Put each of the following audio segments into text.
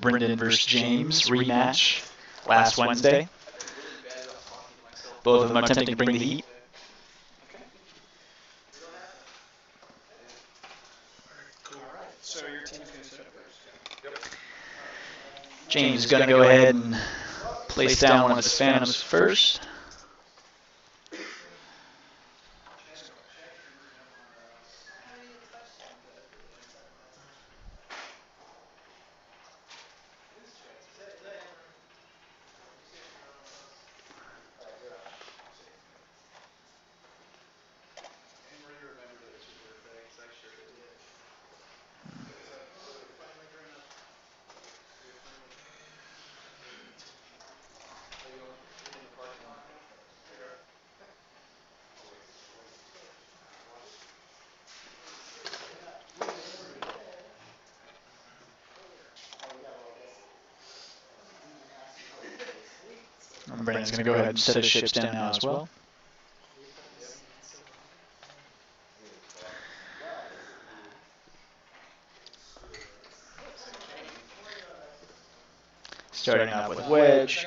Brendan versus James rematch last Wednesday. Both of them are attempting to bring the heat. James is going to go ahead and place down one of his Phantoms first. And Brandon's going to go ahead and set his ships down now as well. Starting off with Wedge.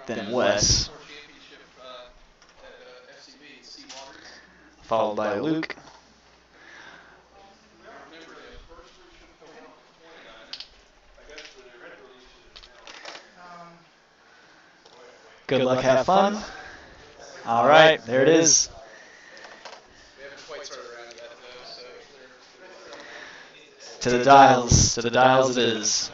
Then Wes. Followed by Luke. Good luck, have fun. All right, there it is. To the dials it is.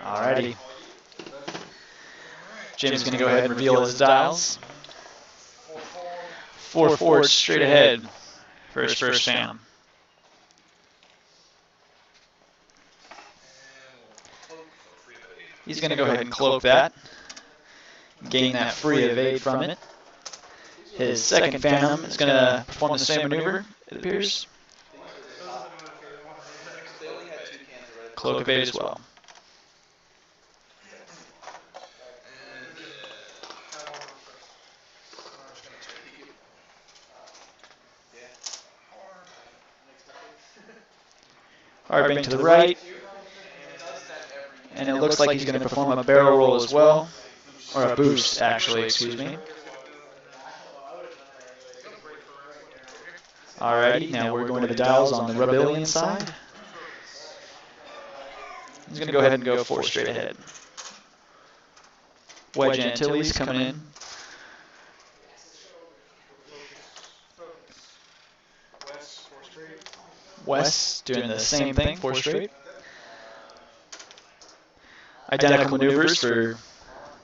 Alrighty. Jim's going to go ahead and reveal his dials. 4-4 straight ahead for his first Phantom. He's going to go ahead and cloak that, gain that free evade from it. His second Phantom is going to perform the same maneuver, it appears. Cloak evade as well. Hardbank to the right. And it looks like he's going to perform a barrel roll as well. Or a boost, actually, excuse me. Alrighty, now we're going to the dials on the Rebellion side. He's going to go ahead and go 4 straight ahead. Wedge Antilles coming in. Wes doing the same thing, 4 straight. Identical maneuvers for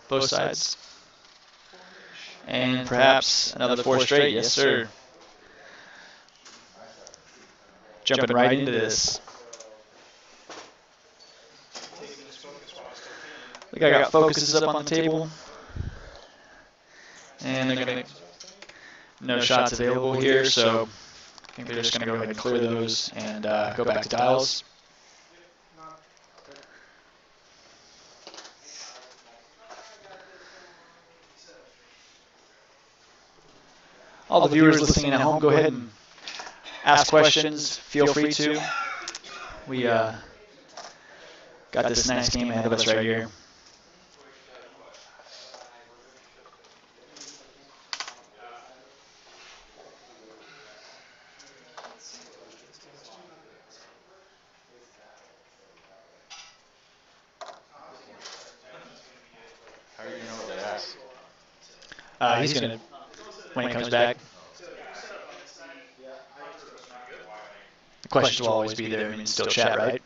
both sides. And perhaps another 4 straight, yes sir. Jumping right into this. I think I got focuses up on the table. And they're going to, no shots available here, so I think they're just going to go ahead and clear those and go back to dials. All the viewers listening at home, go ahead and ask questions. Feel free to. We got this nice game ahead of us right here. How do you know what to ask? He's going to, when he comes back. The questions will always be there. I mean, still chat, right?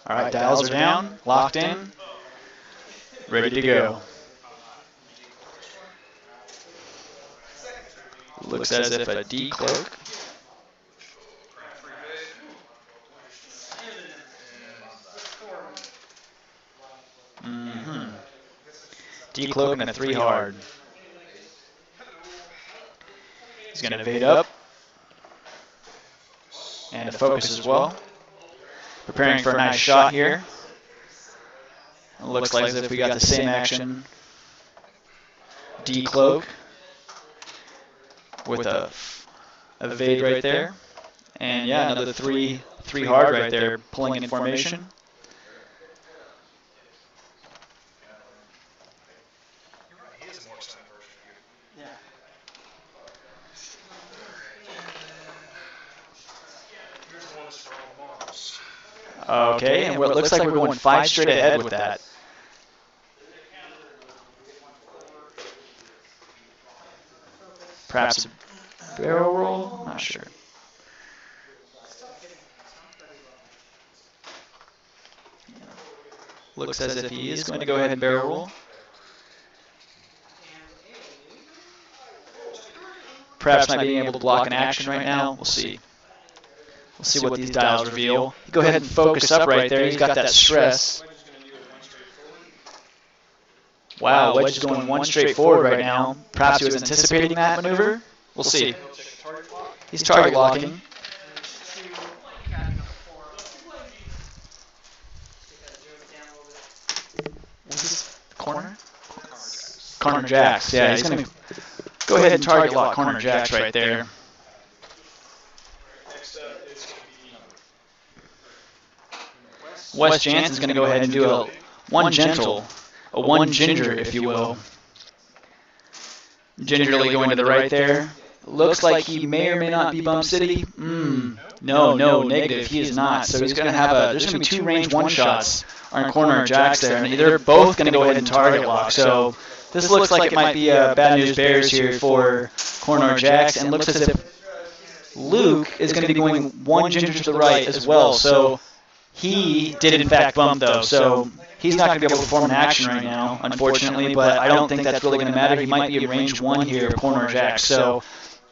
All right, dials are down, locked in, ready to go. Looks as if a decloak. decloak and a 3 hard. He's going to evade up. And a focus as well. Preparing for a nice shot here. It looks like as if we got the same action. Decloak. With a evade right there. And yeah, another 3 hard right there, pulling in formation. Okay, and it looks like we're going 5 straight ahead with that. Perhaps a barrel roll? Not sure. Looks as if he is going to go ahead and barrel roll. Perhaps not being able to block an action right now. We'll see. We'll see what these dials reveal. Go ahead and focus up right there. He's got that stress. Wow, Wedge is going 1 straight forward right now. Perhaps he was anticipating that maneuver. We'll see. He's target locking. What's this? Corner? Corner jacks. Yeah, he's going to go ahead and target lock corner jacks right there. Wes Jansen's going to go ahead and do a 1 gentle, a 1 ginger, if you will. Gingerly going to the right there. Looks like he may or may not be Bump City. No, negative. He is not. So he's going to have there's going to be 2 range 1 shots on corner jacks there, and they're both going to go ahead and target lock. So this looks like it might be bad news bears here for corner jacks, and looks as if Luke is going to be going 1 ginger to the right as well. So he did in fact bump though, so he's not going to be able to perform an action right now, unfortunately, but I don't think that's really going to matter. He might be in range 1 here, corner jack, so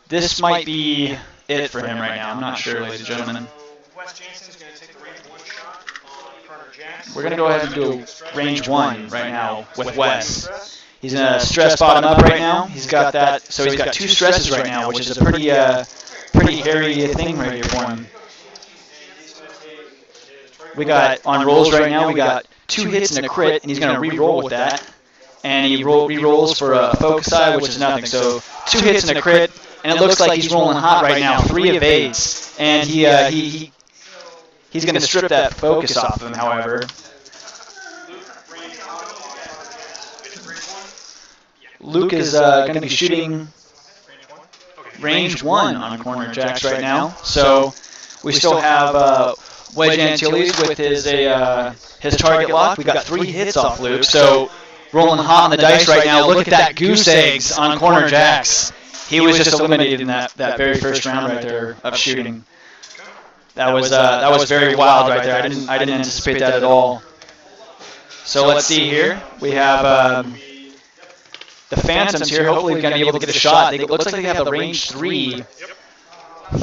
this might be it for him right now. I'm not sure, ladies and gentlemen. Wes Jansen's going to take the range 1 shot on corner jack. We're going to go ahead and do range 1 right now with Wes. He's in a stress bottom up right now. He's got that, so he's got 2 stresses right now, which is a pretty hairy thing right here for him. We got, on rolls right now, we got 2 hits and a crit, and he's going to re-roll with that. And he re-rolls for a focus side, which is nothing. So 2 hits and a crit, and it looks like he's rolling hot right now, 3 evades. And he's going to strip that focus off of him, however. Luke is going to be shooting range 1 on corner jacks right now. So we still have Wedge Antilles with his target lock. We got 3 hits off Luke, so rolling hot on the dice right now. Look at that goose eggs on corner jacks. He was just eliminated in that very first round right there of shooting. That was very wild right there. I didn't anticipate that at all. So let's see here. We have the Phantoms here. Hopefully we're going to be able to get a shot. It looks like they have a range 3.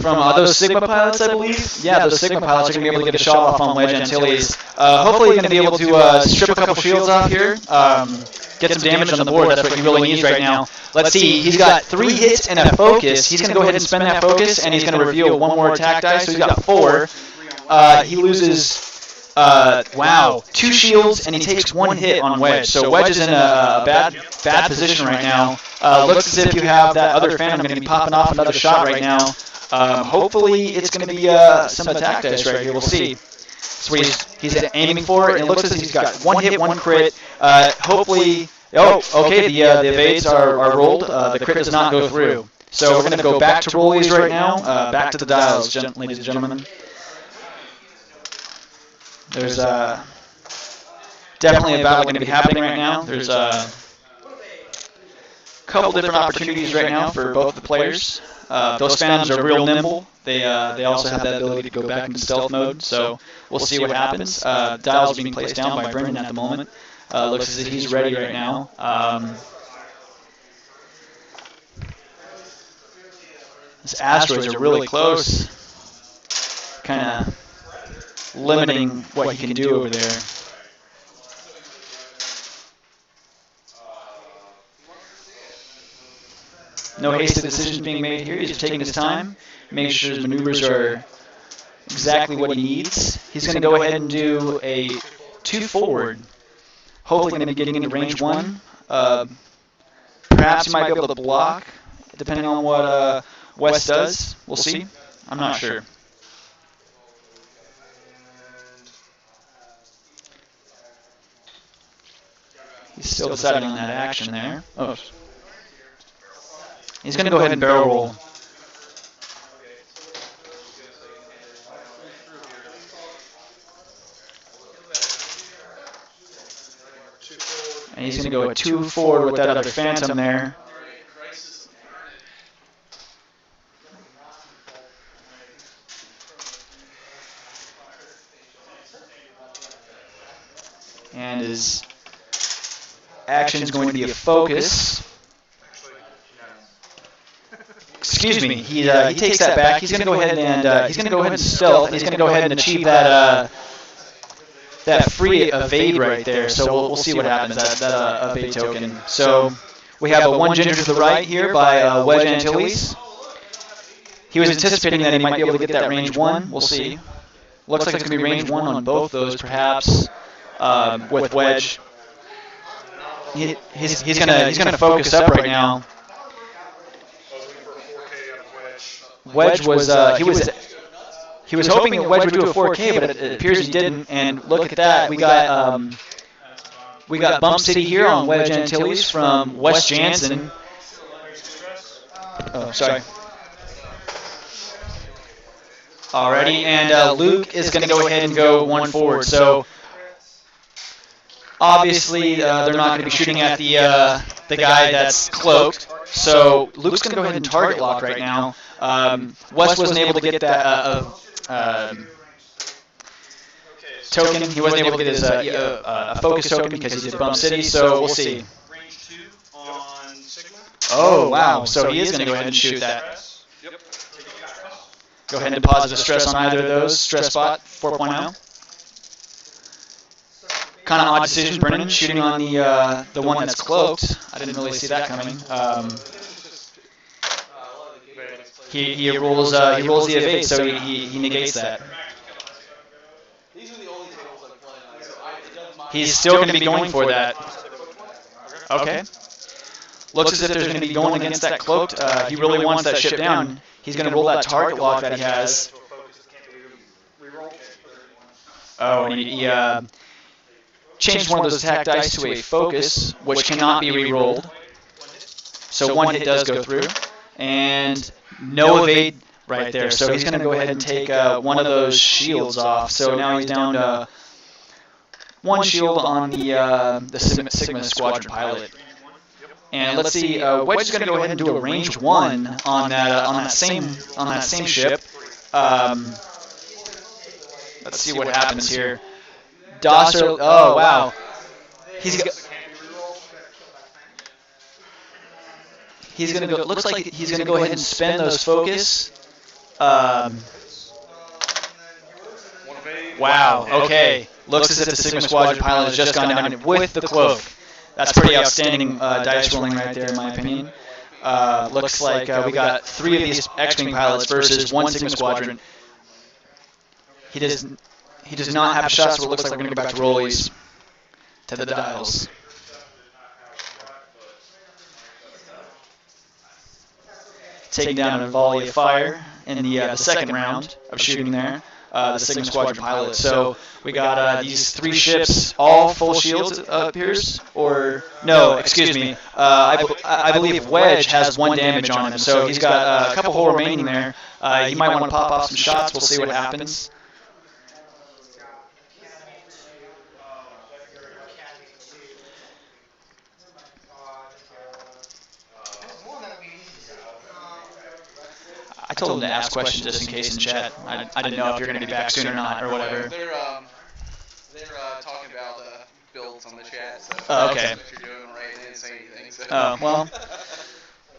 From those Sigma pilots, I believe. Yeah, those Sigma pilots are going to be able to get a shot off on Wedge Antilles. Hopefully he's going to be able to strip a couple shields off here, get some damage on the board. That's what he really needs right now. Let's see, he's got 3 hits and a focus. He's going to go ahead and spend that focus, and he's going to reveal 1 more attack dice, so he's got 4. He loses, 2 shields, and he takes 1 hit on Wedge. So Wedge is in a bad position right now. Looks as if you have that other Phantom going to be popping off another shot right now. Hopefully it's going to be some attack dice right here. We'll see. So he's aiming for it, and it looks as if he's got 1 hit, 1 crit. Hopefully, okay, the evades are rolled. The crit does not go through. So we're going to go back to rollies right now. Back to the dials, ladies and gentlemen. There's definitely a battle going to be happening right now. There's a couple different opportunities right now for both the players. Those Phantoms are real nimble. They also have that ability to go back into stealth mode, so we'll see what happens. Dials are being placed down by Brendan at the moment. Looks as if he's ready right now. These asteroids are really close, kind of limiting what he can do over there. No hasty decisions being made here. He's just taking his time, making sure his maneuvers are exactly what he needs. He's going to go ahead and do a 2 forward. Hopefully going to be getting into range 1. Perhaps he might be able to block, depending on what West does. We'll see. I'm not sure. He's still deciding on that action there. Oh. He's going to go ahead and barrel roll. And he's going to go a 2 forward with that other Phantom there. And his action is going to be a focus. Excuse me. He takes that back. He's going to go ahead and he's going to go ahead and stealth. He's going to go ahead and achieve that that free evade right there. So we'll see what happens. That evade token. So we have a 1 ginger to the right here by Wedge Antilles. He was anticipating that he might be able to get that range 1. We'll see. Looks like it's going to be range 1 on both those, perhaps. With Wedge, he's gonna focus up right now. Wedge was he was hoping that Wedge would do a 4K, but it appears he didn't. And look at that, we got Bump City here on Wedge Antilles from Wes Jansen. Oh, sorry. Alrighty, and Luke is going to go ahead and go 1 forward. So obviously, they're not going to be shooting at the guy that's cloaked. So Luke's going to go ahead and target lock right now. Wes wasn't able to get that token. He wasn't able to get his a focus token because he did Bump City. So we'll see. Range 2 on Sigma. Oh, wow. So he is going to go ahead and shoot that. Go ahead and deposit a stress on either of those. Stress spot 4.0. Kind of odd decision, Brennan, shooting on the one that's cloaked. I didn't really see that coming. He rolls the evade, so he negates that. He's still going to be going for that. Okay. Looks as if there's going to be going against that cloaked. He really wants that ship down. He's going to roll that target lock that he has. Oh, and he changed one of those attack dice to a focus, which cannot be re-rolled. So 1 hit does go through. And no evade right there. So he's going to go ahead and take one of those shields off. So now he's down to 1 shield on the Sigma Squadron pilot. And let's see, Wedge is going to go ahead and do a range 1 on that same ship. Let's see what happens here. Dosser, oh wow, he's going to go. Looks like he's going to go ahead and spend those focus. Wow. Okay. Looks as if the Sigma Squadron pilot has just gone down with the cloak. That's pretty outstanding dice rolling right there, in my opinion. Looks like we got 3 of these X-Wing pilots versus 1 Sigma Squadron. He does not have shots, so it looks like we're going to go back to rollies, to the dials. Taking down a volley of fire in the second round of shooting there. The Sigma Squadron pilot. So we got these 3 ships, all full shields, it appears, or no, excuse me. I believe Wedge has 1 damage on him, so he's got a couple hull remaining there. He might want to pop off some shots. We'll see what happens. I told him to ask questions just in case in chat. I didn't know if you're going to be back soon or not, or whatever. They're talking about builds on the chat. So Oh, okay. What you're doing right? They didn't say anything. So. Oh, well,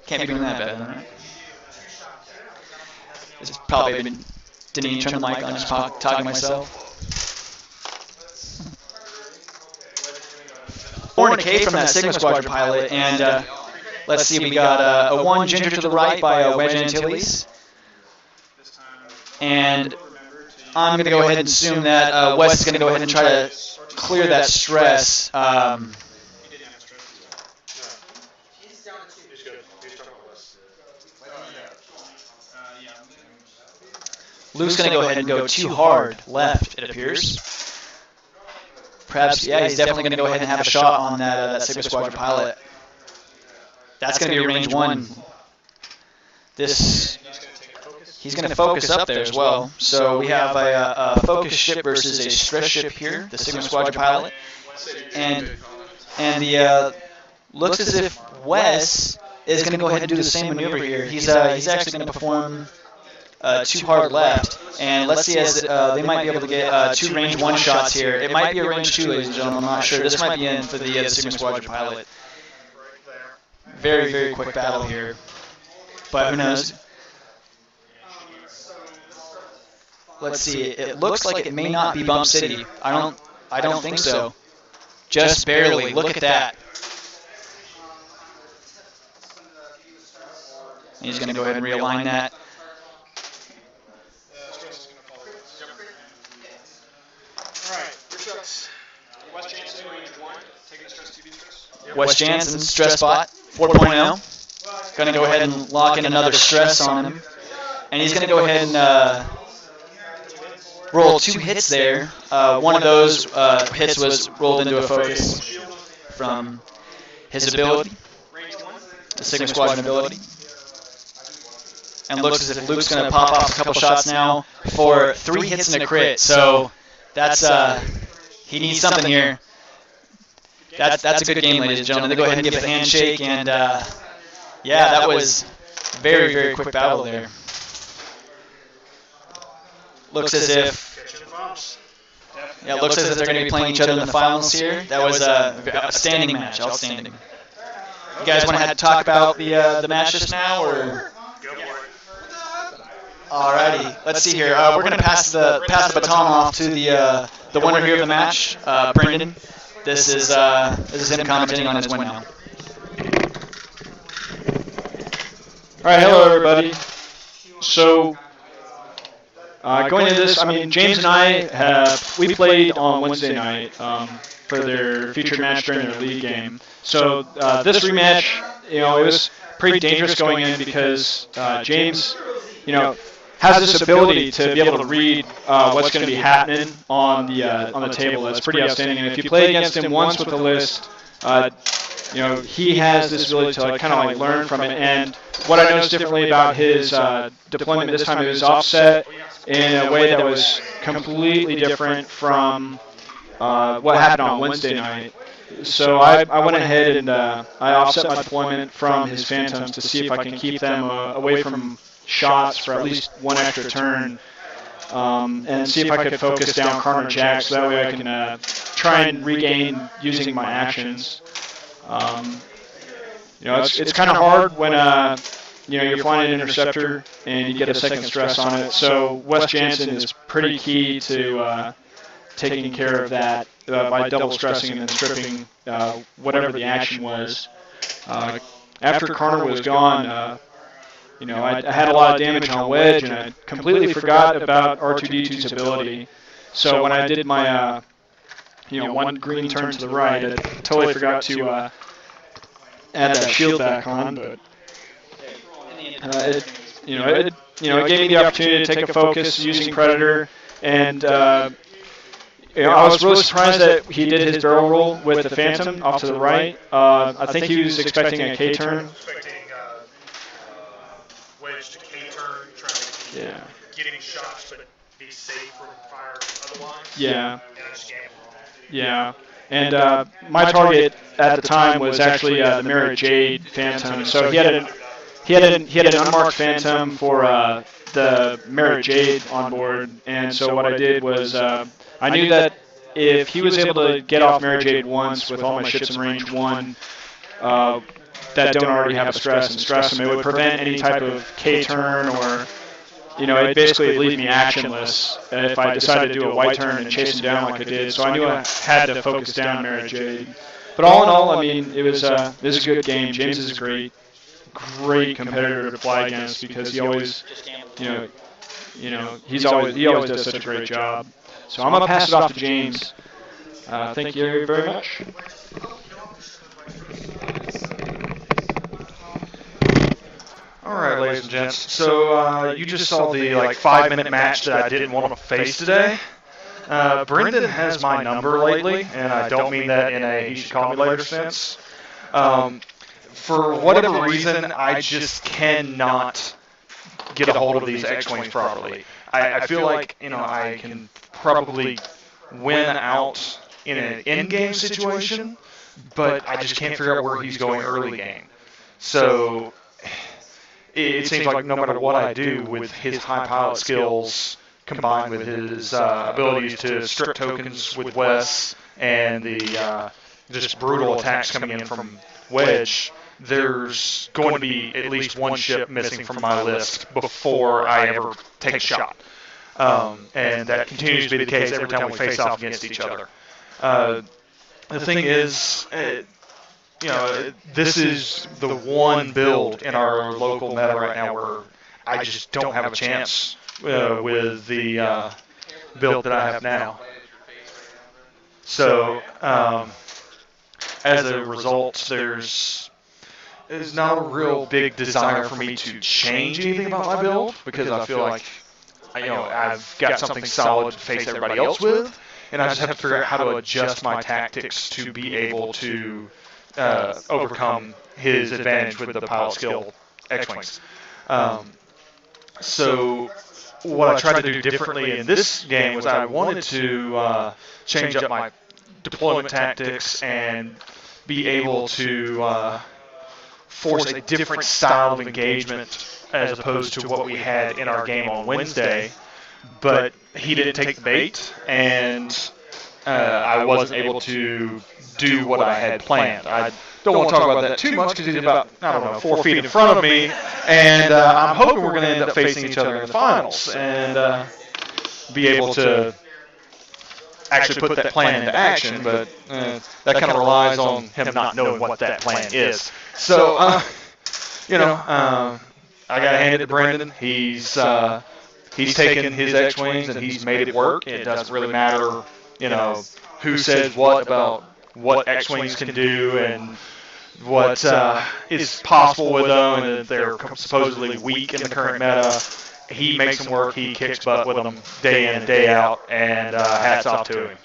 can't be doing that bad then, right? It's probably been, didn't even turn the mic on, just talking to myself. 400K from that Sigma Squadron pilot, and Let's see, we got a 1 Ginger to the right by Wedge Antilles. And I'm going to go ahead and assume that Wes is going to go ahead and try to clear that stress. Luke's going to go ahead and go too hard left, it appears. Perhaps, yeah, he's definitely going to go ahead and have a shot on that Sigma Squadron pilot. That's going to be a range 1. He's going to focus up there as well. So we have a focus ship versus a stress ship here, the Sigma Squadron pilot. And the looks as if Wes is going to go ahead and do the same maneuver here. He's actually going to perform too hard left, and let's see as they might be able to get 2 range 1 shots here. It might be a range 2, ladies and gentlemen. I'm not sure. This might be in for the Sigma Squadron pilot. Very, very quick battle here, but who knows? Let's see. It looks like it may not be Bump City. I don't think so. Just barely. Look at that. He's going to go ahead and realign that. Wes Jansen's stress bot, 4.0. Going to go ahead and lock in another stress on him. And he's going to go ahead and roll 2 hits there. One of those hits was rolled into a focus from his ability, the Sigma Squadron ability. And looks as if Luke's going to pop off a couple shots now for 3 hits and a crit. So that's he needs something here. That's a good game, ladies and gentlemen. They go ahead and give a handshake, and yeah, that was very, very quick battle there. Looks as if looks as if they're going to be playing each other in the finals here. That was a standing match, outstanding. You guys want to talk about the match just now, or? Alrighty, let's see here. We're going to pass the baton off to the winner here of the match, Brendan. This is him commenting on his win now. All right, hello everybody. So going into this, I mean, James and I we played on Wednesday night for their featured match during their league game. So this rematch, it was pretty dangerous going in because James, has this ability to be able to read what's going to be happening on the table. That's pretty outstanding. And if you play against him once with the list, he has this ability to kind of learn from it. And what I noticed differently about his deployment this time, it was offset in a way that was completely different from what happened on Wednesday night. So I went ahead and I offset my deployment from his Phantoms to see if I can keep them away from shots for at least 1 extra turn, and see if I could focus down Karner Jack so that way I can try and regain using my actions. It's kind of hard when you're flying an interceptor and you get a second stress on it. So Wes Jansen is pretty key to taking care of that by double stressing and then stripping whatever the action was. After Karner was gone, I had a lot of damage on Wedge, and I completely forgot about R2-D2's ability. So when I did my, 1 green turn to the right, I totally forgot to add that shield back on. But it gave me the opportunity to take a focus using Predator, and I was really surprised that he did his barrel roll with the Phantom off to the right. I think he was expecting a K turn. Yeah. Getting shots, but be safe from fire otherwise. Yeah. Yeah. And my target at the time was actually the Merit Jade Phantom. So he had an unmarked Phantom for the Merit Jade on board. And so what I did was I knew that if he was able to get off Merit Jade once with all my ships in range 1 that don't already have a stress and stress them, it would prevent any type of K turn or it basically leave me actionless if I decided to do a white turn and chase him down like I did. So I knew I had to focus down Merit Jade. But all in all, I mean, it was a good game. James is a great competitor to play against because he always, he always does such a great job. So I'm gonna pass it off to James. Thank you very much. All right, ladies and gents. So you just saw the 5-minute match that I didn't want to face today. Brendan has my number lately, and I don't mean that in a he should call me later sense. For whatever reason, I just cannot get a hold of these X-Wings properly. I feel like I can probably win out in an in-game situation, but I just can't figure out where he's going early game. So it seems like no matter what I do with his high pilot skills combined with his abilities to strip tokens with Wes and the just brutal attacks coming in from Wedge, there's going to be at least one ship missing from my list before I ever take a shot. And that continues to be the case every time we face off against each other. The thing is, this is the one build in our local meta right now where I just don't have a chance with the build that I have now. So, as a result, there's not a real big desire for me to change anything about my build because I feel like I've got something solid to face everybody else with, and I just have to figure out how to adjust my tactics to be able to overcome his advantage with the pilot skill X-Wings. So what I tried to do differently in this game was I wanted to change up my deployment tactics and be able to force a different style of engagement as opposed to what we had in our game on Wednesday. But he didn't take the bait, and I wasn't able to do what I had planned. I don't want to talk about that too much because he's about, 4 feet in front of me, and I'm hoping we're going to end up facing each other in the finals and be able to actually put that plan into action, but that kind of relies on him not knowing what that plan is. So, I got to hand it to Brendan. He's taken his X-Wings and he's made it work. It doesn't really matter, who says what about what X-Wings can do and what is possible with them, and that they're supposedly weak in the current meta. He makes them work. He kicks butt with them day in and day out, and hats off to him.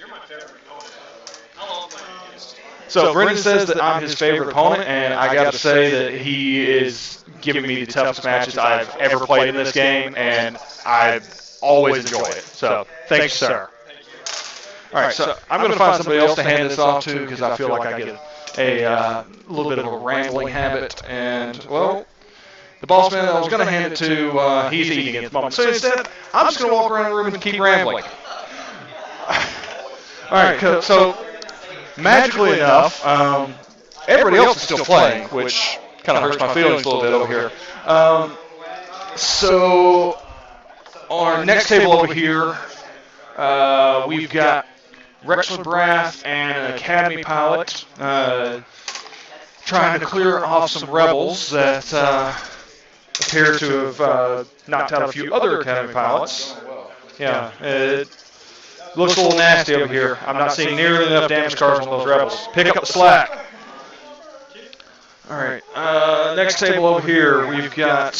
So Brendan says that I'm his favorite opponent, and I got to say that he is giving me the toughest matches I've ever played in this game, and I always enjoy it. So thanks, sir. All right, so I'm going to find somebody else to hand this off to because I feel like I get a little bit of a rambling habit, and, well, the boss man that I was going to hand it to, he's eating at the moment. So instead, I'm just going to walk around the room and keep rambling. All right, so magically enough, everybody else is still playing, which kind of hurts my feelings a little bit over here. So on our next table over here, we've got Rex Labrath and an Academy pilot trying to clear off some rebels that appear to have knocked out a few other Academy pilots. Yeah, it looks a little nasty over here. I'm not seeing nearly enough damage cards on those rebels. Pick up the slack. All right, next table over here, we've got